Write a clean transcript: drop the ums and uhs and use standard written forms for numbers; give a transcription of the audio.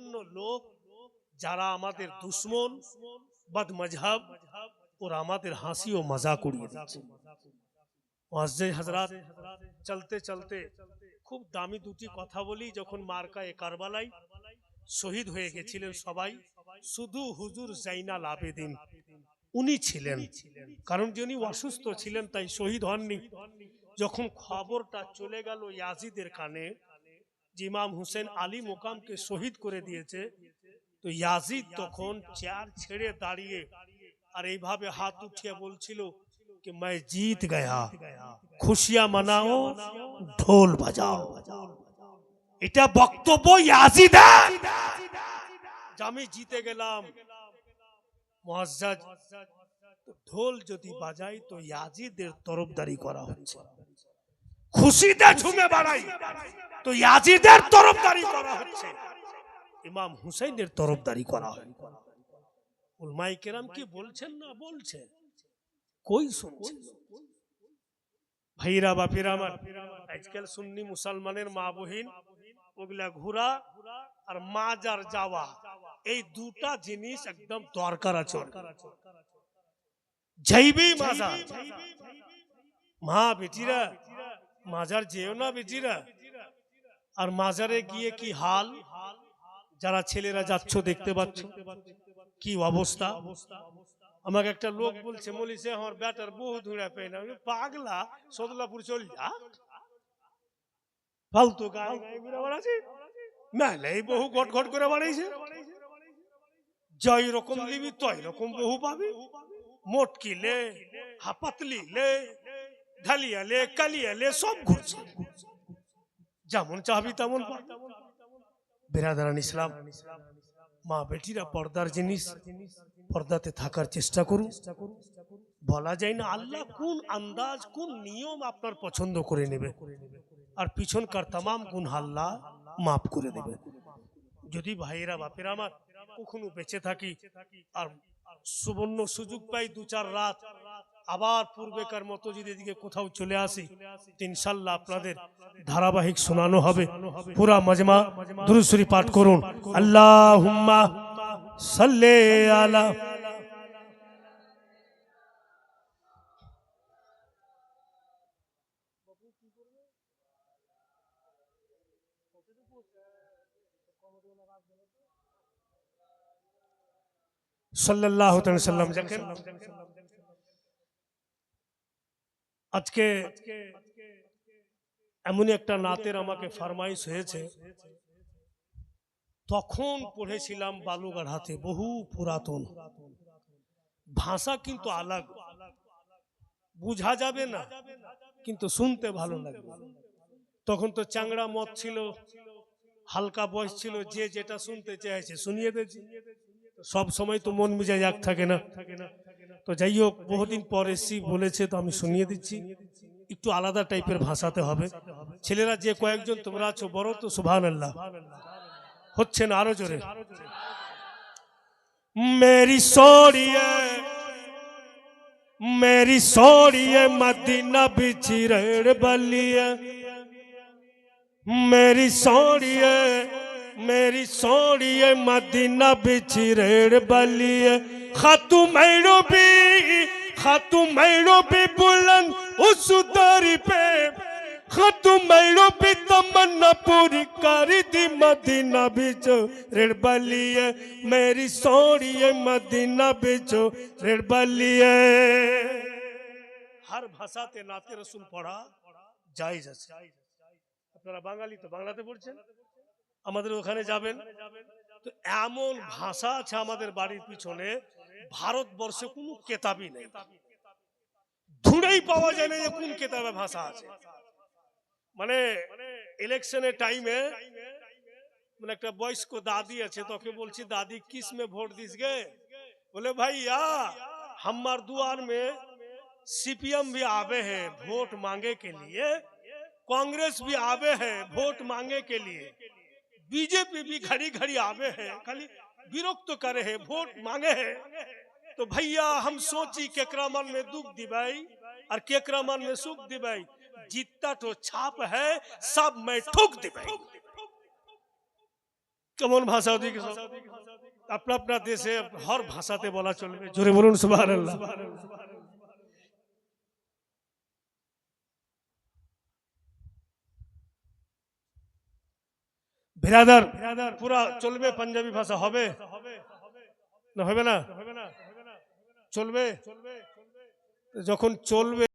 অন্যান্য লোক যারা আমাদের দুশ্মন বদমজহব ওরা আমাদের হাসি ও মজাক উড়িয়ে দিচ্ছে। মুআজ্জিজ হযরত, চলতে চলতে খুব দামি দুটি কথা বলি। যখন মার্কায়ে কারবালায় শহীদ হয়ে গেছিলেন সবাই, শুধু হুজুর জাইনাল আবেদিন উনি ছিলেন, কারণ যিনি অসুস্থ ছিলেন তাই শহীদ হননি। যখন খবরটা চলে গেল ইয়াজিদের কানে যে ইমাম হুসেন আলী মোকামকে শহীদ করে দিয়েছে, তো ইয়াজিদ তখন চেয়ার ছেড়ে দাঁড়িয়ে আর এইভাবে হাত উঠিয়ে বলছিল कि मैं जीत गया, खुशियां मनाओ, ढोल बजाओ। এটা বক্তব্য ইয়াজিদের যে আমি জিতে গেলাম। মুআজ্জাজ, ঢোল যদি বাজাই তো ইয়াজিদের তরফদারি করা হচ্ছে, খুশিতে ঝুমে বেড়াই তো ইয়াজিদের তরফদারি করা হচ্ছে, ইমাম হুসাইনের তরফদারি করা হয়। উলামায়ে কেরাম কি বলছেন না বলছেন, কই শুনছে? ভাইরা বাপিরা আমার, আজকাল সুন্নি মুসলমানের মা বহিন ওগুলা ঘোরা আর মাজার যাওয়া, এই দুটা জিনিস একদম দরকার আছে। যাইবি মাজার, মা বেটিরা মাজার যেও না বেটিরা। আর মাজারে গিয়ে কি হাল, যারা ছেলেরা যাচ্ছ দেখতে পাচ্ছ কি অবস্থা। আমাকে একটা লোক বলছে, বলিছে আমার বেটার বহু ধুঁড়া পেয়ে না, পাগলা সদলাপুর চল যা, ফালতু গায়ে গায়ে ঘুরে বেড়াচ্ছে, মেলে বহু ঘট ঘট করে বাড়াইছে, যাই রকম নিবি তই রকম বহু পাবি, মোটকি লে, হাপাতলি লে, ঢালিয়া লে, কালিয়া লে, সব ঘুরছে, যেমন চাবি তেমন পাবি। বিরাদারান ইসলাম, মা বেটিরা পর্দার জিনিস, পর্দাতে থাকার চেষ্টা করুন। বলা যায় না আল্লাহ কোন আন্দাজ কোন নিয়ম আপনার পছন্দ করে নেবে, আর পিছনকার তাম গুণ আল্লাহ মাফ করে দেবে। যদি ভাইয়েরা বাপেরা আমার কখনো বেঁচে থাকি আর সুবর্ণ সুযোগ পাই, 2-4 রাত আবার পূর্বেকার মতো যদি এদিকে কোথাও চলে আসি, ইনশাআল্লাহ আপনাদের ধারাবাহিক শোনানো হবে। পুরা মাজমা দুরূদ শরীফ পাঠ করুন। আল্লাহুম্মা সাল্লি আলা সাল্লাল্লাহু তাআলা সাল্লাম। দেখেন আজকে এমন একটা নাতের আমাকে ফরমাইশ হয়েছে, তখন পড়েছিলাম বালুগাড়াতে, বহু পুরাতন ভাষা, কিন্তু আলাগ, বুঝা যাবে না কিন্তু শুনতে ভালো লাগবে। তখন তো চাংড়া মত ছিল, হালকা বয়স ছিল, যে যেটা শুনতে চাইছে শুনিয়ে দিয়েছি। সব সময় তো মন মিজাজ এক থাকে না। তো যাই হোক, বহুদিন পর এসছি বলেছে তো আমি শুনিয়ে দিচ্ছি। একটু আলাদা টাইপের ভাষাতে হবে। ছেলেরা যে কয়েকজন তোমরা আছো বড় তো সুবহানাল্লাহ হচ্ছে না, আরো জোরে। मेरी सोड़िए मदीना बिच रेड़ बलिए, मेरी सोड़िए मदीना बिच रेड़ बलिए, खातू मैरो भी बुलंद उस दरी पे, खातू मैरो भी तमन्ना पूरी करी दी मदीना बिच रेड़ बलिए, मेरी सोड़िए मदीना बिच रेड़ बलिए। हर भाषाते नाते रसूल पढ़ा जायज আছে। আপনারা বাঙালি তো বাংলাতে পড়ছেন, আমাদের ওখানে যাবেন তো এমন ভাষা আছে আমাদের বাড়ির পিছনে, ভারতবর্ষে কোনো কেতাবই নেই, ধুঁড়েই পাওয়া যায় না যে কোন কেতাবে ভাষা আছে। মানে ইলেকশনের টাইমে মানে একটা বয়স্ক দাদি আছে, তোকে বলছি দাদি किस में वोट दिस गे, बोले भैया हमार द्वार में सीपीएम भी आवे हैं वोट मांगे के लिए, कांग्रेस भी आवे हैं वोट मांगे के लिए, बीजेपी भी घड़ी घड़ी आवे हैं, खाली विरक्त करे हैं वोट मांगे हैं। तो भैया हम सोची केकरा मन में दुख दिवाई और केकरा मन में सुख दिवाई, जितना तो छाप है सब मैं ठुक दिवाई। কেমন ভাষা ওদিকে আপনা আপনা দেশে হর ভাষাতে বলা চলবে, জোরে বলুন সুবহানাল্লাহ। বিরাদার পুরা চলবে পাঞ্জাবি ভাষা হবে না হবে না চলবে, যখন চলবে